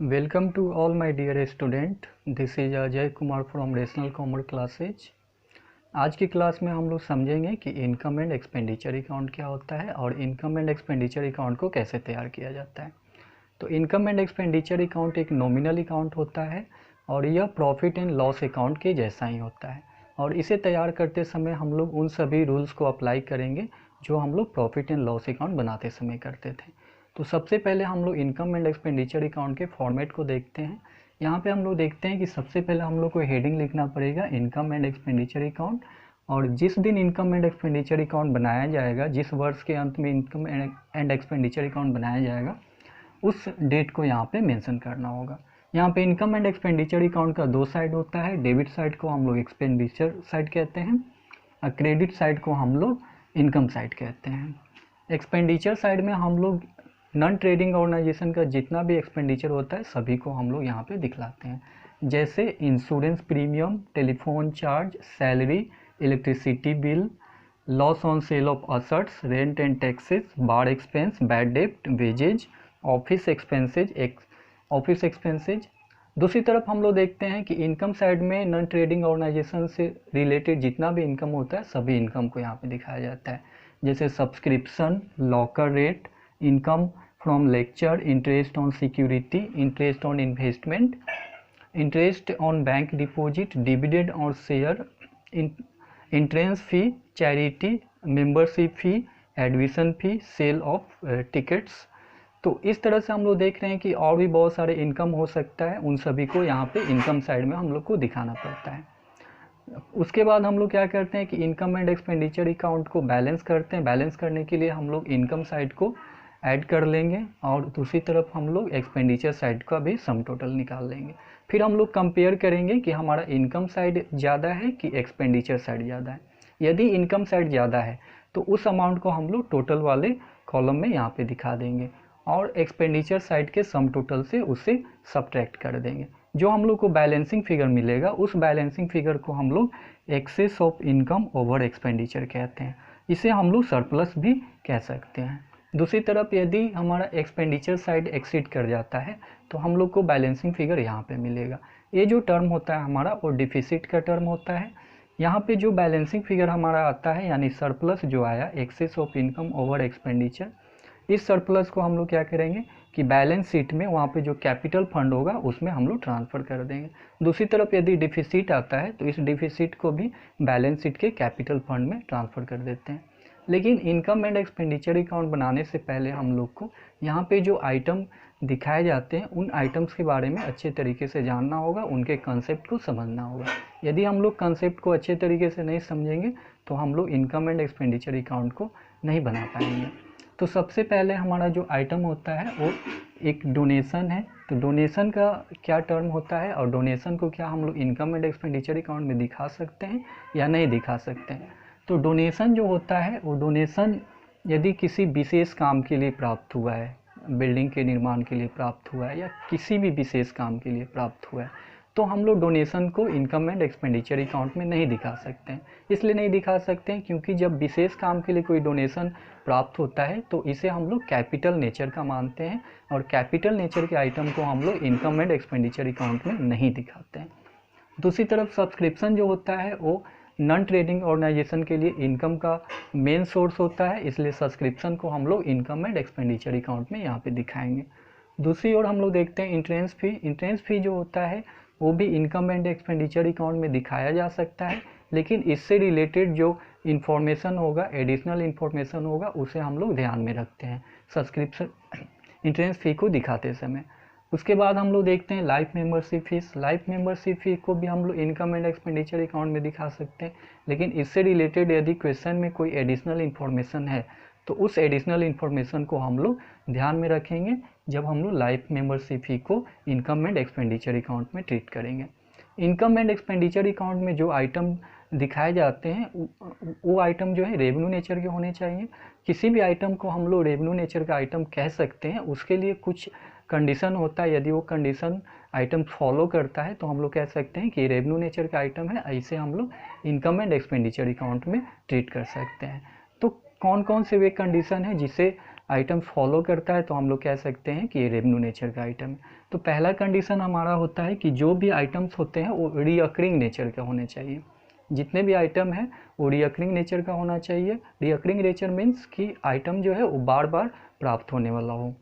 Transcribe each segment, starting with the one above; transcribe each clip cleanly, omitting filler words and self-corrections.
Welcome to all my dear student. This is Ajay Kumar from rational commerce classes. आज की class में हम लोग समझेंगे कि इनकम एंड एक्सपेंडिचर अकाउंट क्या होता है और इनकम एंड एक्सपेंडिचर अकाउंट को कैसे तैयार किया जाता है। तो इनकम एंड एक्सपेंडिचर अकाउंट एक नॉमिनल अकाउंट होता है और यह प्रॉफिट एंड लॉस अकाउंट के जैसा ही होता है और इसे तैयार करते समय हम लोग उन सभी रूल्स को अप्लाई करेंगे जो हम लोग प्रॉफिट एंड लॉस अकाउंट बनाते समय करते थे। तो सबसे पहले हम लोग इनकम एंड एक्सपेंडिचर अकाउंट के फॉर्मेट को देखते हैं। यहाँ पे हम लोग देखते हैं कि सबसे पहले हम लोग को हेडिंग लिखना पड़ेगा इनकम एंड एक्सपेंडिचर अकाउंट, और जिस दिन इनकम एंड एक्सपेंडिचर अकाउंट बनाया जाएगा, जिस वर्ष के अंत में इनकम एंड एक्सपेंडिचर अकाउंट बनाया जाएगा, उस डेट को यहाँ पे मेंशन करना होगा। यहाँ पे इनकम एंड एक्सपेंडिचर अकाउंट का दो साइड होता है। डेबिट साइड को हम लोग एक्सपेंडिचर साइड कहते हैं और क्रेडिट साइड को हम लोग इनकम साइड कहते हैं। एक्सपेंडिचर साइड में हम लोग नॉन ट्रेडिंग ऑर्गेनाइजेशन का जितना भी एक्सपेंडिचर होता है सभी को हम लोग यहाँ पे दिखलाते हैं, जैसे insurance premium, telephone charge, salary, electricity bill, loss on sale of assets, rent and taxes, bar expense, bad डेब्ट, वेजेज, ऑफिस एक्सपेंसेज। दूसरी तरफ हम लोग देखते हैं कि इनकम साइड में नॉन ट्रेडिंग ऑर्गेनाइजेशन से रिलेटेड जितना भी इनकम होता है सभी इनकम को यहाँ पे दिखाया जाता है, जैसे subscription, locker rate, income from lecture, interest on security, interest on investment, interest on bank deposit, dividend और share, entrance fee, charity, membership fee, admission fee, sale of tickets. तो इस तरह से हम लोग देख रहे हैं कि और भी बहुत सारे इनकम हो सकता है, उन सभी को यहाँ पे इनकम साइड में हम लोग को दिखाना पड़ता है। उसके बाद हम लोग क्या करते हैं कि इनकम एंड एक्सपेंडिचर अकाउंट को बैलेंस करते हैं। बैलेंस करने के लिए हम लोग इनकम साइड को ऐड कर लेंगे और दूसरी तरफ हम लोग एक्सपेंडिचर साइड का भी सम टोटल निकाल लेंगे। फिर हम लोग कंपेयर करेंगे कि हमारा इनकम साइड ज़्यादा है कि एक्सपेंडिचर साइड ज़्यादा है। यदि इनकम साइड ज़्यादा है तो उस अमाउंट को हम लोग टोटल वाले कॉलम में यहाँ पे दिखा देंगे और एक्सपेंडिचर साइड के सम टोटल से उसे सब्ट्रैक्ट कर देंगे। जो हम लोग को बैलेंसिंग फिगर मिलेगा उस बैलेंसिंग फिगर को हम लोग excess of income over expenditure कहते हैं। इसे हम लोग सरप्लस भी कह सकते हैं। दूसरी तरफ यदि हमारा एक्सपेंडिचर साइड एक्सीड कर जाता है तो हम लोग को बैलेंसिंग फिगर यहाँ पे मिलेगा। ये जो टर्म होता है हमारा वो डिफिसिट का टर्म होता है। यहाँ पे जो बैलेंसिंग फिगर हमारा आता है यानी सरप्लस जो आया, excess of income over expenditure, इस सरप्लस को हम लोग क्या करेंगे कि बैलेंस शीट में वहाँ पे जो कैपिटल फंड होगा उसमें हम लोग ट्रांसफ़र कर देंगे। दूसरी तरफ यदि डिफिसिट आता है तो इस डिफिसिट को भी बैलेंस शीट के कैपिटल फंड में ट्रांसफ़र कर देते हैं। लेकिन इनकम एंड एक्सपेंडिचर अकाउंट बनाने से पहले हम लोग को यहाँ पे जो आइटम दिखाए जाते हैं उन आइटम्स के बारे में अच्छे तरीके से जानना होगा, उनके कंसेप्ट को समझना होगा। यदि हम लोग कंसेप्ट को अच्छे तरीके से नहीं समझेंगे तो हम लोग इनकम एंड एक्सपेंडिचर अकाउंट को नहीं बना पाएंगे। तो सबसे पहले हमारा जो आइटम होता है वो एक डोनेशन है। तो डोनेशन का क्या टर्म होता है और डोनेशन को क्या हम लोग इनकम एंड एक्सपेंडिचर अकाउंट में दिखा सकते हैं या नहीं दिखा सकते हैं। तो डोनेशन जो होता है वो डोनेशन यदि किसी विशेष काम के लिए प्राप्त हुआ है, बिल्डिंग के निर्माण के लिए प्राप्त हुआ है या किसी भी विशेष काम के लिए प्राप्त हुआ है, तो हम लोग डोनेशन को इनकम एंड एक्सपेंडिचर अकाउंट में नहीं दिखा सकते हैं। इसलिए नहीं दिखा सकते हैं क्योंकि जब विशेष काम के लिए कोई डोनेशन प्राप्त होता है तो इसे हम लोग कैपिटल नेचर का मानते हैं और कैपिटल नेचर के आइटम को हम लोग इनकम एंड एक्सपेंडिचर अकाउंट में नहीं दिखाते हैं। दूसरी तरफ सब्सक्रिप्शन जो होता है वो नॉन ट्रेडिंग ऑर्गेनाइजेशन के लिए इनकम का मेन सोर्स होता है, इसलिए सब्सक्रिप्शन को हम लोग इनकम एंड एक्सपेंडिचर अकाउंट में यहाँ पे दिखाएंगे। दूसरी ओर हम लोग देखते हैं इंट्रेंस फी। इंट्रेंस फी जो होता है वो भी इनकम एंड एक्सपेंडिचर अकाउंट में दिखाया जा सकता है, लेकिन इससे रिलेटेड जो इन्फॉर्मेशन होगा, एडिशनल इन्फॉर्मेशन होगा, उसे हम लोग ध्यान में रखते हैं सब्सक्रिप्शन इंट्रेंस फी को दिखाते समय। उसके बाद हम लोग देखते हैं life membership fees. Life membership fee को भी हम लोग इनकम एंड एक्सपेंडिचर अकाउंट में दिखा सकते हैं, लेकिन इससे रिलेटेड यदि क्वेश्चन में कोई एडिशनल इन्फॉर्मेशन है तो उस एडिशनल इन्फॉर्मेशन को हम लोग ध्यान में रखेंगे जब हम लोग लाइफ मेंबरशिप फी को इनकम एंड एक्सपेंडिचर अकाउंट में ट्रीट करेंगे। इनकम एंड एक्सपेंडिचर अकाउंट में जो आइटम दिखाए जाते हैं वो आइटम जो है रेवेन्यू नेचर के होने चाहिए। किसी भी आइटम को हम लोग रेवेन्यू नेचर का आइटम कह सकते हैं, उसके लिए कुछ कंडीशन होता है। यदि वो कंडीशन आइटम फॉलो करता है तो हम लोग कह सकते हैं कि रेवेन्यू नेचर का आइटम है, ऐसे हम लोग इनकम एंड एक्सपेंडिचर अकाउंट में ट्रीट कर सकते हैं। तो कौन कौन से वे कंडीशन है जिसे आइटम फॉलो करता है तो हम लोग कह सकते हैं कि ये रेवेन्यू नेचर का आइटम है। तो पहला कंडीशन हमारा होता है कि जो भी आइटम्स होते हैं वो रीअकरिंग नेचर के होने चाहिए। जितने भी आइटम हैं वो रीअकरिंग नेचर का होना चाहिए। रीअकरिंग नेचर मीन्स कि आइटम जो है वो बार बार प्राप्त होने वाला हो।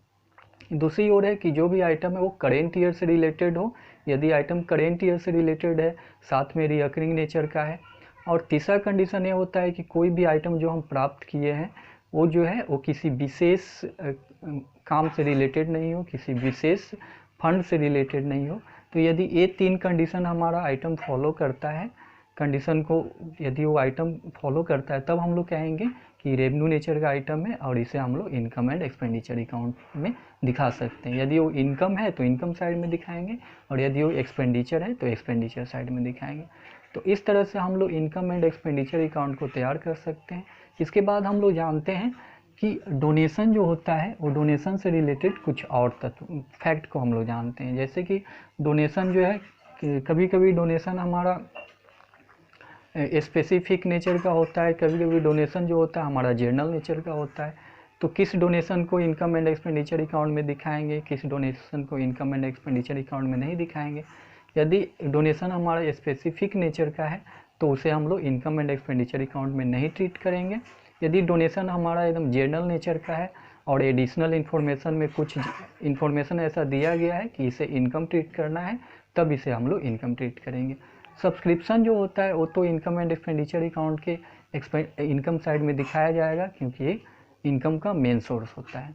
दूसरी ओर है कि जो भी आइटम है वो करेंट ईयर से रिलेटेड हो। यदि आइटम करेंट ईयर से रिलेटेड है, साथ में रीअकरिंग नेचर का है। और तीसरा कंडीशन ये होता है कि कोई भी आइटम जो हम प्राप्त किए हैं वो जो है वो किसी विशेष काम से रिलेटेड नहीं हो, किसी विशेष फंड से रिलेटेड नहीं हो। तो यदि ये 3 कंडीशन हमारा आइटम फॉलो करता है, कंडीशन को यदि वो आइटम फॉलो करता है, तब हम लोग कहेंगे कि रेवेन्यू नेचर का आइटम है और इसे हम लोग इनकम एंड एक्सपेंडिचर अकाउंट में दिखा सकते हैं। यदि वो इनकम है तो इनकम साइड में दिखाएंगे, और यदि वो एक्सपेंडिचर है तो एक्सपेंडिचर साइड में दिखाएंगे। तो इस तरह से हम लोग इनकम एंड एक्सपेंडिचर अकाउंट को तैयार कर सकते हैं। इसके बाद हम लोग जानते हैं कि डोनेशन जो होता है वो डोनेशन से रिलेटेड कुछ और तत्व फैक्ट को हम लोग जानते हैं। जैसे कि डोनेशन जो है, कभी कभी डोनेशन हमारा स्पेसिफिक नेचर का होता है, कभी कभी डोनेशन जो होता है हमारा जनरल नेचर का होता है। तो किस डोनेशन को इनकम एंड एक्सपेंडिचर अकाउंट में दिखाएंगे, किस डोनेशन को इनकम एंड एक्सपेंडिचर अकाउंट में नहीं दिखाएंगे। यदि डोनेशन हमारा स्पेसिफिक नेचर का है तो उसे हम लोग इनकम एंड एक्सपेंडिचर अकाउंट में नहीं ट्रीट करेंगे। यदि डोनेशन हमारा एकदम जनरल नेचर का है और एडिशनल इन्फॉर्मेशन में कुछ इन्फॉर्मेशन ऐसा दिया गया है कि इसे इनकम ट्रीट करना है, तब इसे हम लोग इनकम ट्रीट करेंगे। सब्सक्रिप्शन जो होता है वो तो इनकम एंड एक्सपेंडिचर अकाउंट के इनकम साइड में दिखाया जाएगा, क्योंकि ये इनकम का मेन सोर्स होता है।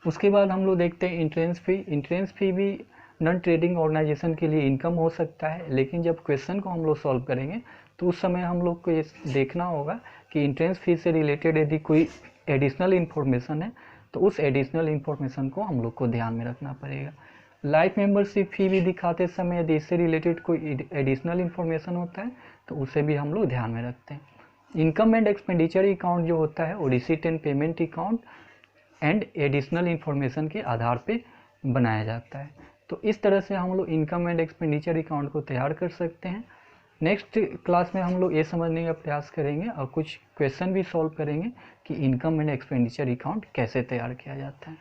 उसके बाद हम लोग देखते हैं इंट्रेंस फी। इंट्रेंस फी भी नॉन ट्रेडिंग ऑर्गेनाइजेशन के लिए इनकम हो सकता है, लेकिन जब क्वेश्चन को हम लोग सॉल्व करेंगे तो उस समय हम लोग को ये देखना होगा कि इंट्रेंस फी से रिलेटेड यदि कोई एडिशनल इन्फॉर्मेशन है तो उस एडिशनल इन्फॉर्मेशन को हम लोग को ध्यान में रखना पड़ेगा। लाइफ मेंबरशिप फी भी दिखाते समय यदि इससे रिलेटेड कोई एडिशनल इन्फॉर्मेशन होता है तो उसे भी हम लोग ध्यान में रखते हैं। इनकम एंड एक्सपेंडिचर अकाउंट जो होता है वो receipt and payment account and additional information के आधार पे बनाया जाता है। तो इस तरह से हम लोग इनकम एंड एक्सपेंडिचर अकाउंट को तैयार कर सकते हैं। नेक्स्ट क्लास में हम लोग ये समझने का प्रयास करेंगे और कुछ क्वेश्चन भी सॉल्व करेंगे कि इनकम एंड एक्सपेंडिचर अकाउंट कैसे तैयार किया जाता है।